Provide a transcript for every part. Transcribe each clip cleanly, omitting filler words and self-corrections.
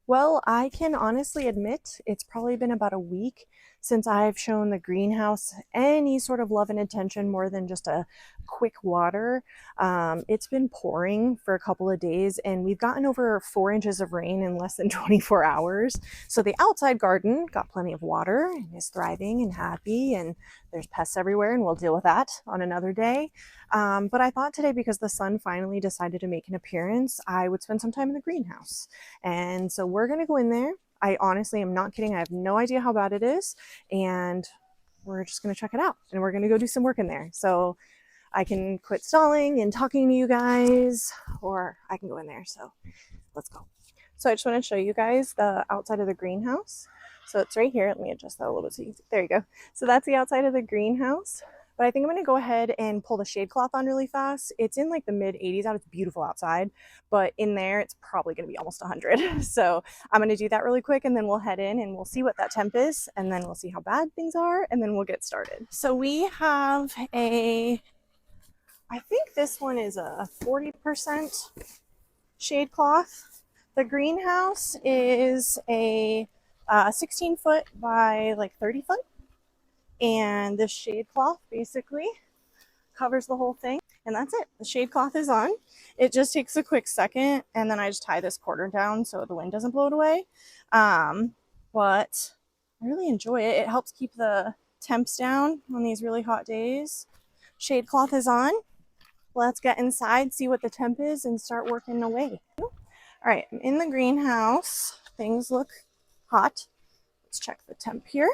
Well, I can honestly admit it's probably been about a week since I've shown the greenhouse any sort of love and attention more than just a quick water. It's been pouring for a couple of days and we've gotten over 4 inches of rain in less than 24 hours. So the outside garden got plenty of water and is thriving and happy, and there's pests everywhere, and we'll deal with that on another day. But I thought today, because the sun finally decided to make an appearance, I would spend some time in the greenhouse. And so we're going to go in there. I honestly am not kidding. I have no idea how bad it is. And we're just going to check it out. And we're going to go do some work in there. So I can quit stalling and talking to you guys, or I can go in there. So let's go. So I just want to show you guys the outside of the greenhouse. So it's right here. Let me adjust that a little bit so you can see. There you go. So that's the outside of the greenhouse. But I think I'm going to go ahead and pull the shade cloth on really fast. It's in like the mid 80s out. It's beautiful outside, but in there it's probably going to be almost 100. So I'm going to do that really quick, and then we'll head in and we'll see what that temp is, and then we'll see how bad things are, and then we'll get started. So we have I think this one is a 40% shade cloth. The greenhouse is a 16 foot by like 30 foot. And this shade cloth basically covers the whole thing, and that's it. The shade cloth is on. It just takes a quick second, and then I just tie this quarter down so the wind doesn't blow it away. But I really enjoy it. It helps keep the temps down on these really hot days. Shade cloth is on. Let's get inside, see what the temp is, and start working away. All right, I'm in the greenhouse. Things look hot. Let's check the temp here.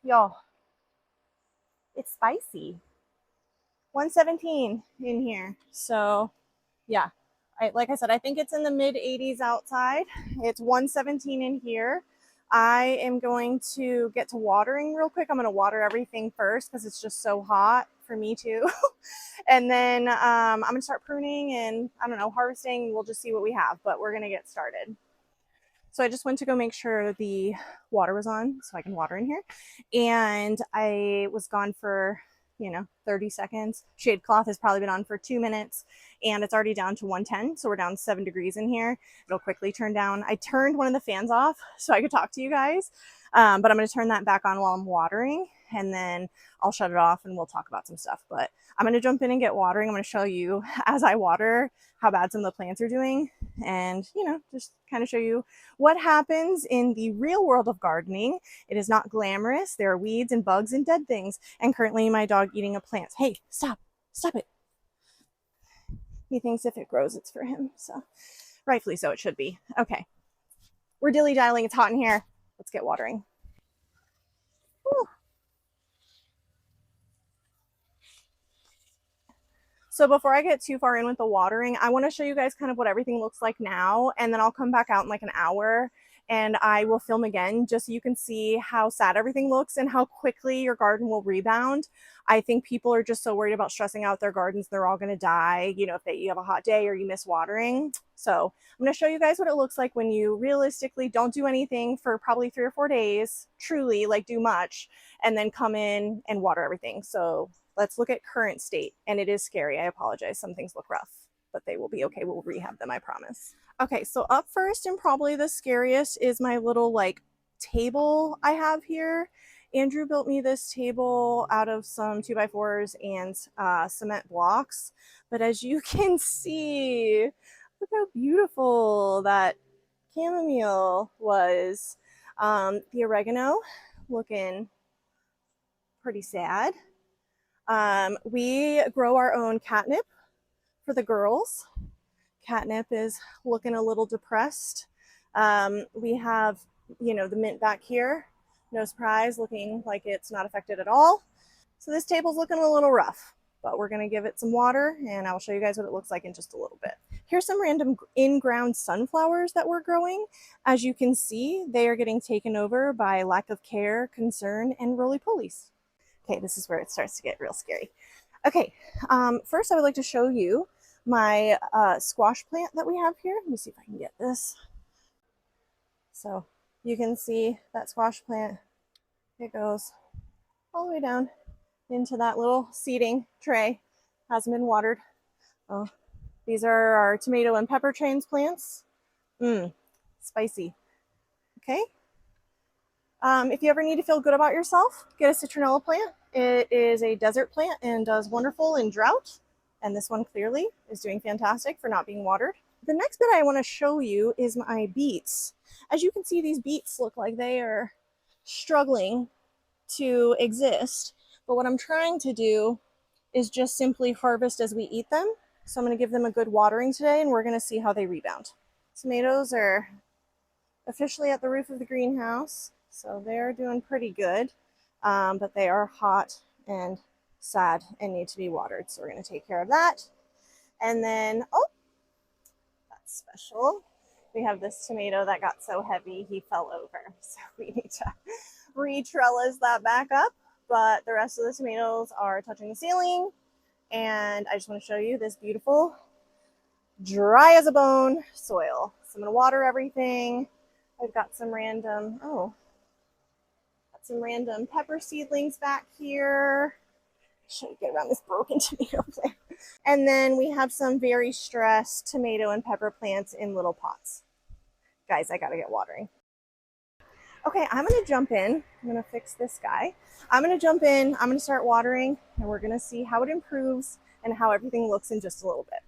Y'all, it's spicy. 117 in here. So yeah, like I said, I think it's in the mid 80s outside. It's 117 in here. I am going to get to watering real quick. I'm going to water everything first because it's just so hot for me too. And then I'm going to start pruning and, I don't know, harvesting. We'll just see what we have, but we're going to get started. So I just went to go make sure the water was on so I can water in here. And I was gone for, 30 seconds. Shade cloth has probably been on for 2 minutes, and it's already down to 110. So we're down 7 degrees in here. It'll quickly turn down. I turned one of the fans off so I could talk to you guys. But I'm going to turn that back on while I'm watering, and then I'll shut it off and we'll talk about some stuff. But I'm going to jump in and get watering. I'm going to show you as I water how bad some of the plants are doing, and just kind of show you what happens in the real world of gardening. It is not glamorous. There are weeds and bugs and dead things, and currently my dog eating a plant. Hey, stop it. He thinks if it grows it's for him, so rightfully so, it should be. Okay, we're dilly-dallying. It's hot in here. Let's get watering. Whew. So before I get too far in with the watering, I want to show you guys kind of what everything looks like now, and then I'll come back out in like an hour and I will film again just so you can see how sad everything looks and how quickly your garden will rebound. I think people are just so worried about stressing out their gardens. They're all going to die, if you have a hot day or you miss watering. So I'm going to show you guys what it looks like when you realistically don't do anything for probably 3 or 4 days, truly like do much, and then come in and water everything. So let's look at current state. And it is scary. I apologize. Some things look rough, but they will be okay. We'll rehab them, I promise. Okay, so up first and probably the scariest is my little table I have here. Andrew built me this table out of some 2x4s and cement blocks. But as you can see, look how beautiful that chamomile was. The oregano looking pretty sad. We grow our own catnip for the girls. Catnip is looking a little depressed. We have, the mint back here, no surprise, looking like it's not affected at all. So this table's looking a little rough, but we're going to give it some water, and I'll show you guys what it looks like in just a little bit. Here's some random in-ground sunflowers that we're growing. As you can see, they are getting taken over by lack of care, concern, and roly-polies. Okay, this is where it starts to get real scary. Okay, first I would like to show you my squash plant that we have here. Let me see if I can get this. So you can see that squash plant. It goes all the way down into that little seeding tray. Hasn't been watered. Oh, these are our tomato and pepper transplants. Spicy. Okay. If you ever need to feel good about yourself, get a citronella plant. It is a desert plant and does wonderful in drought. And this one clearly is doing fantastic for not being watered. The next bit I want to show you is my beets. As you can see, these beets look like they are struggling to exist. But what I'm trying to do is just simply harvest as we eat them. So I'm going to give them a good watering today, and we're going to see how they rebound. Tomatoes are officially at the roof of the greenhouse, so they're doing pretty good, but they are hot and sad and need to be watered, so we're going to take care of that. And then, oh, that's special. We have this tomato that got so heavy he fell over, so we need to re-trellis that back up, but the rest of the tomatoes are touching the ceiling. And I just want to show you this beautiful dry as a bone soil. So I'm going to water everything. I've got some random, pepper seedlings back here. Should get around this broken tomato plant. And then we have some very stressed tomato and pepper plants in little pots. Guys, I gotta get watering. Okay, I'm gonna jump in. I'm gonna fix this guy. I'm gonna jump in, I'm gonna start watering, and we're gonna see how it improves and how everything looks in just a little bit.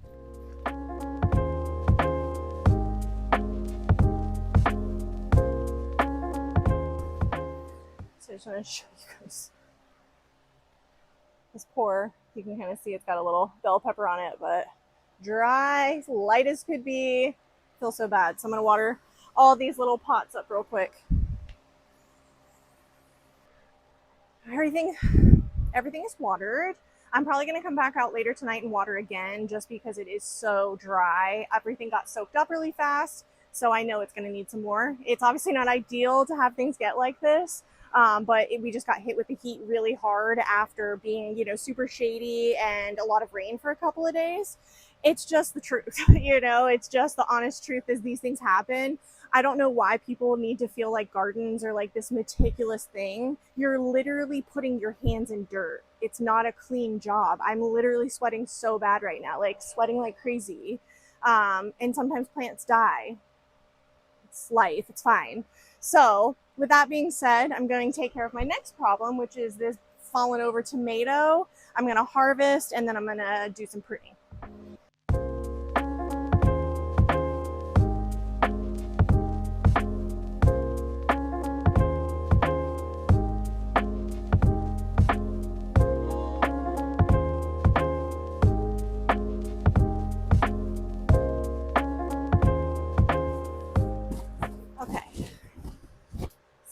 So I just want to show you guys this pour. You can kind of see it's got a little bell pepper on it, but dry, light as could be. Feels so bad. So I'm gonna water all these little pots up real quick. Everything is watered. I'm probably gonna come back out later tonight and water again just because it is so dry. Everything got soaked up really fast, so I know it's gonna need some more. It's obviously not ideal to have things get like this, but we just got hit with the heat really hard after being, super shady and a lot of rain for a couple of days. It's just the truth, it's just the honest truth is these things happen. I don't know why people need to feel like gardens are like this meticulous thing. You're literally putting your hands in dirt. It's not a clean job. I'm literally sweating so bad right now, like sweating like crazy. And sometimes plants die. It's life, it's fine. So with that being said, I'm going to take care of my next problem, which is this fallen over tomato. I'm going to harvest and then I'm going to do some pruning.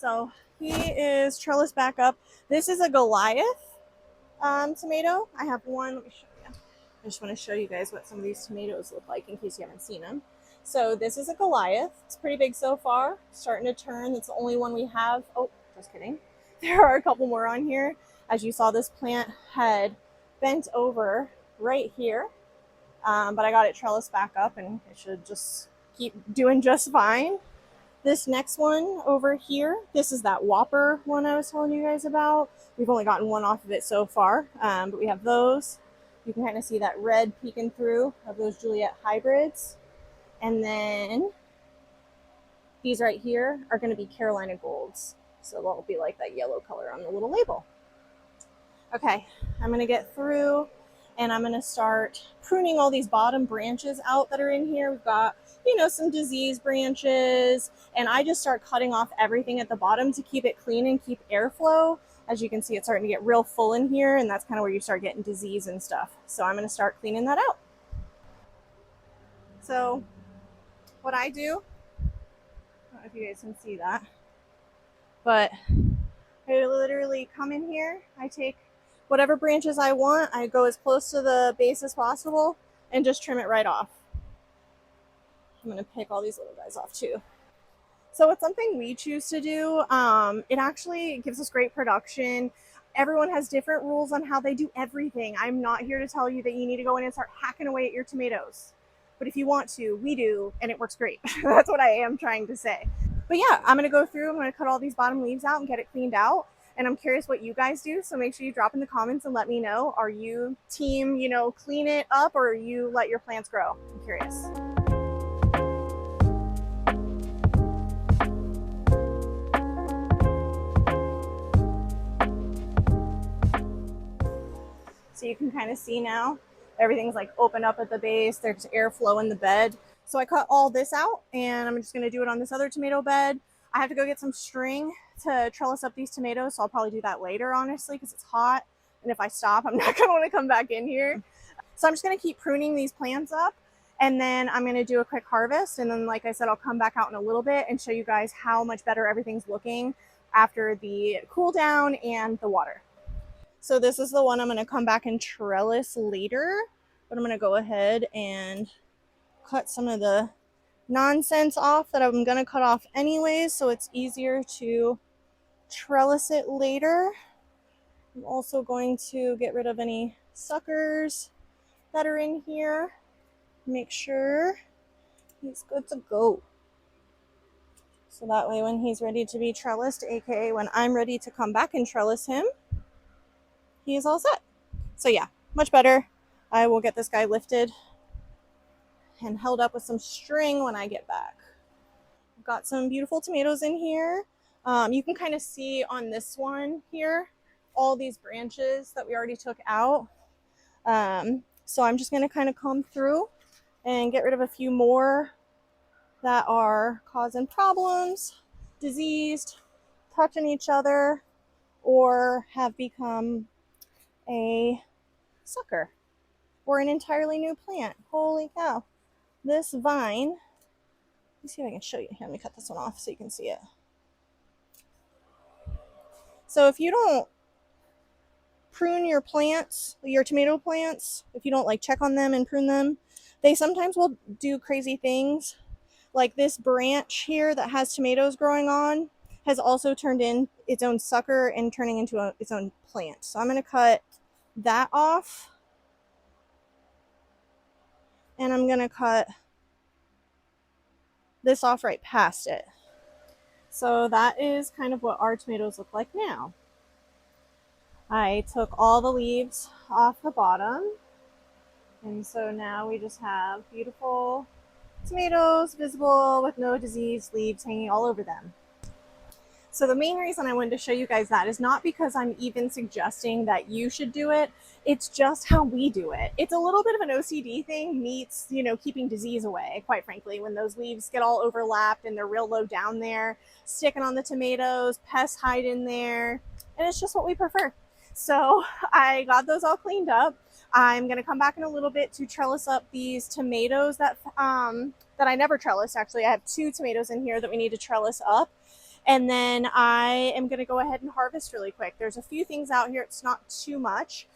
So he is trellised back up. This is a Goliath tomato. I have one. Let me show you. I just want to show you guys what some of these tomatoes look like in case you haven't seen them. So this is a Goliath. It's pretty big so far. Starting to turn. It's the only one we have. Oh, just kidding. There are a couple more on here. As you saw, this plant had bent over right here. But I got it trellised back up and it should just keep doing just fine. This next one over here, this is that Whopper one I was telling you guys about. We've only gotten one off of it so far, but we have those. You can kind of see that red peeking through of those Juliet hybrids. And then these right here are going to be Carolina Golds. So they'll be like that yellow color on the little label. Okay, I'm going to get through and I'm going to start pruning all these bottom branches out that are in here. We've got, some disease branches, and I just start cutting off everything at the bottom to keep it clean and keep airflow. As you can see, it's starting to get real full in here, and that's kind of where you start getting disease and stuff. So I'm going to start cleaning that out. So what I do, I don't know if you guys can see that, but I literally come in here, I take whatever branches I want, I go as close to the base as possible and just trim it right off. I'm going to pick all these little guys off too. So it's something we choose to do. It actually gives us great production. Everyone has different rules on how they do everything. I'm not here to tell you that you need to go in and start hacking away at your tomatoes. But if you want to, we do, and it works great. That's what I am trying to say. But yeah, I'm going to go through, I'm going to cut all these bottom leaves out and get it cleaned out. And I'm curious what you guys do. So make sure you drop in the comments and let me know. Are you team, clean it up, or you let your plants grow? I'm curious. you can kind of see now everything's like open up at the base. There's airflow in the bed. So I cut all this out and I'm just going to do it on this other tomato bed. I have to go get some string to trellis up these tomatoes, so I'll probably do that later, honestly, because it's hot. And if I stop, I'm not going to want to come back in here. So I'm just going to keep pruning these plants up, and then I'm going to do a quick harvest. And then, like I said, I'll come back out in a little bit and show you guys how much better everything's looking after the cool down and the water. So this is the one I'm going to come back and trellis later, but I'm going to go ahead and cut some of the nonsense off that I'm going to cut off anyways, so it's easier to trellis it later. I'm also going to get rid of any suckers that are in here. Make sure he's good to go. So that way when he's ready to be trellised, aka when I'm ready to come back and trellis him, he is all set. So yeah, much better. I will get this guy lifted and held up with some string when I get back. I've got some beautiful tomatoes in here. You can kind of see on this one here, all these branches that we already took out. So I'm just going to kind of comb through and get rid of a few more that are causing problems, diseased, touching each other, or have become a sucker or an entirely new plant. Holy cow. This vine, let me see if I can show you. Here, let me cut this one off so you can see it. So if you don't prune your plants, your tomato plants, if you don't like check on them and prune them, they sometimes will do crazy things. Like this branch here that has tomatoes growing on has also turned in its own sucker and turning into its own plant. So I'm going to cut that off. And I'm going to cut this off right past it. So that is kind of what our tomatoes look like now. I took all the leaves off the bottom. And so now we just have beautiful tomatoes visible with no diseased leaves hanging all over them. So the main reason I wanted to show you guys that is not because I'm even suggesting that you should do it. It's just how we do it. It's a little bit of an OCD thing meets, you know, keeping disease away, quite frankly, when those leaves get all overlapped and they're real low down there, sticking on the tomatoes, pests hide in there, and it's just what we prefer. So I got those all cleaned up. I'm going to come back in a little bit to trellis up these tomatoes that I never trellised. Actually, I have 2 tomatoes in here that we need to trellis up. And then I am going to go ahead and harvest really quick. There's a few things out here. It's not too much.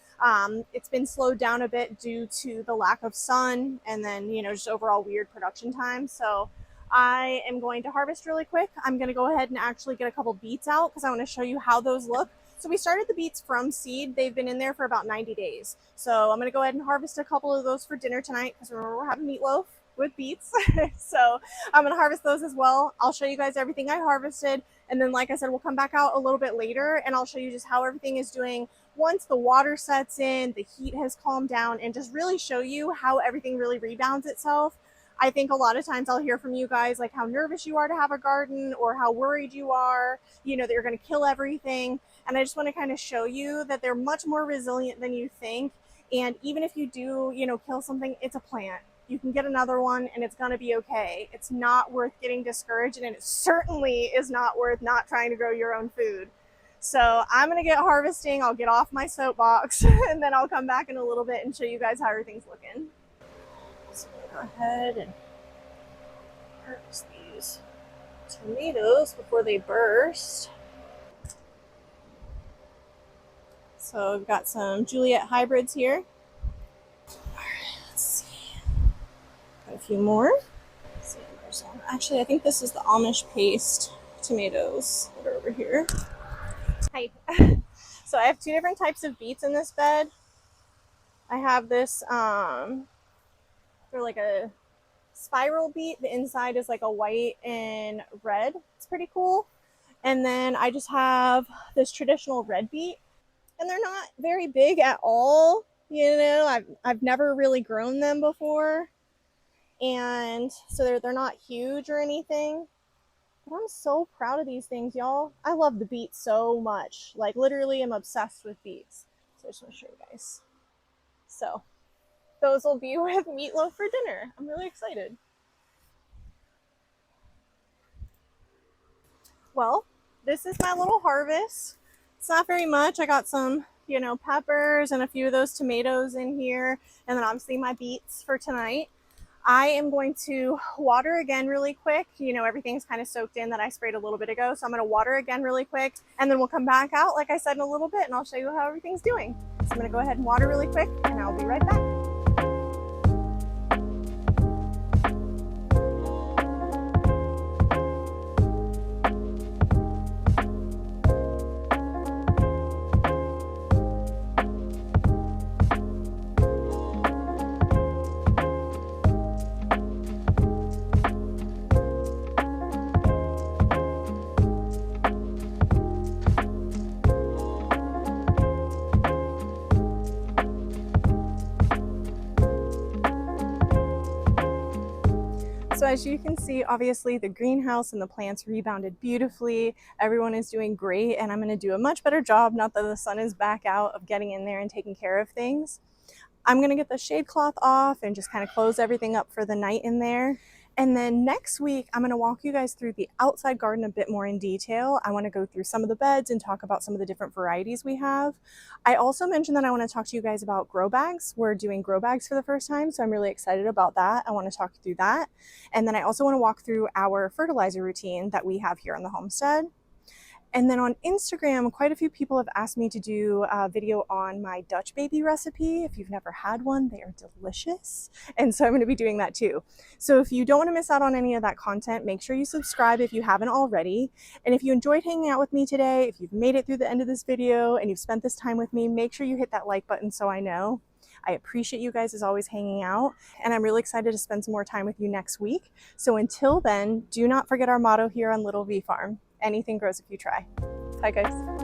It's been slowed down a bit due to the lack of sun and then, you know, just overall weird production time. So I am going to harvest really quick. I'm going to go ahead and actually get a couple beets out because I want to show you how those look. So we started the beets from seed. They've been in there for about 90 days. So I'm going to go ahead and harvest a couple of those for dinner tonight because remember, we're having meatloaf with beets. So I'm going to harvest those as well. I'll show you guys everything I harvested. And then, like I said, we'll come back out a little bit later and I'll show you just how everything is doing once the water sets in, the heat has calmed down, and just really show you how everything really rebounds itself. I think a lot of times I'll hear from you guys like how nervous you are to have a garden or how worried you are, you know, that you're going to kill everything. And I just want to kind of show you that they're much more resilient than you think. And even if you do, you know, kill something, it's a plant. You can get another one and it's going to be okay. It's not worth getting discouraged, and it certainly is not worth not trying to grow your own food. So I'm going to get harvesting. I'll get off my soapbox and then I'll come back in a little bit and show you guys how everything's looking. So go ahead and harvest these tomatoes before they burst. So I've got some Juliet hybrids here. All right, let's see. Got a few more. Let's see, there's one. Actually, I think this is the Amish paste tomatoes that are over here. Hi. So I have 2 different types of beets in this bed. I have this, they're like a spiral beet. The inside is like a white and red. It's pretty cool. And then I just have this traditional red beet. And they're not very big at all. You know, I've never really grown them before. And so they're not huge or anything. But I'm so proud of these things, y'all. I love the beets so much. Like, literally, I'm obsessed with beets. So I just want to show you guys. So those will be with meatloaf for dinner. I'm really excited. Well, this is my little harvest. It's not very much. I got some, you know, peppers and a few of those tomatoes in here, and then obviously my beets for tonight. I am going to water again really quick. You know, everything's kind of soaked in that I sprayed a little bit ago. So I'm going to water again really quick, and then we'll come back out, like I said, in a little bit, and I'll show you how everything's doing. So I'm going to go ahead and water really quick, and I'll be right back. So as you can see, obviously the greenhouse and the plants rebounded beautifully. Everyone is doing great, and I'm going to do a much better job, not that the sun is back out, of getting in there and taking care of things. I'm going to get the shade cloth off and just kind of close everything up for the night in there. And then next week, I'm going to walk you guys through the outside garden a bit more in detail. I want to go through some of the beds and talk about some of the different varieties we have. I also mentioned that I want to talk to you guys about grow bags. We're doing grow bags for the first time, so I'm really excited about that. I want to talk through that. And then I also want to walk through our fertilizer routine that we have here on the homestead. And then on Instagram, quite a few people have asked me to do a video on my Dutch baby recipe. If you've never had one, they are delicious. And so I'm going to be doing that too. So if you don't want to miss out on any of that content, make sure you subscribe if you haven't already. And if you enjoyed hanging out with me today, if you've made it through the end of this video and you've spent this time with me, make sure you hit that like button so I know. I appreciate you guys as always hanging out, and I'm really excited to spend some more time with you next week. So until then, do not forget our motto here on LittleVFarm. Anything grows if you try. Bye guys.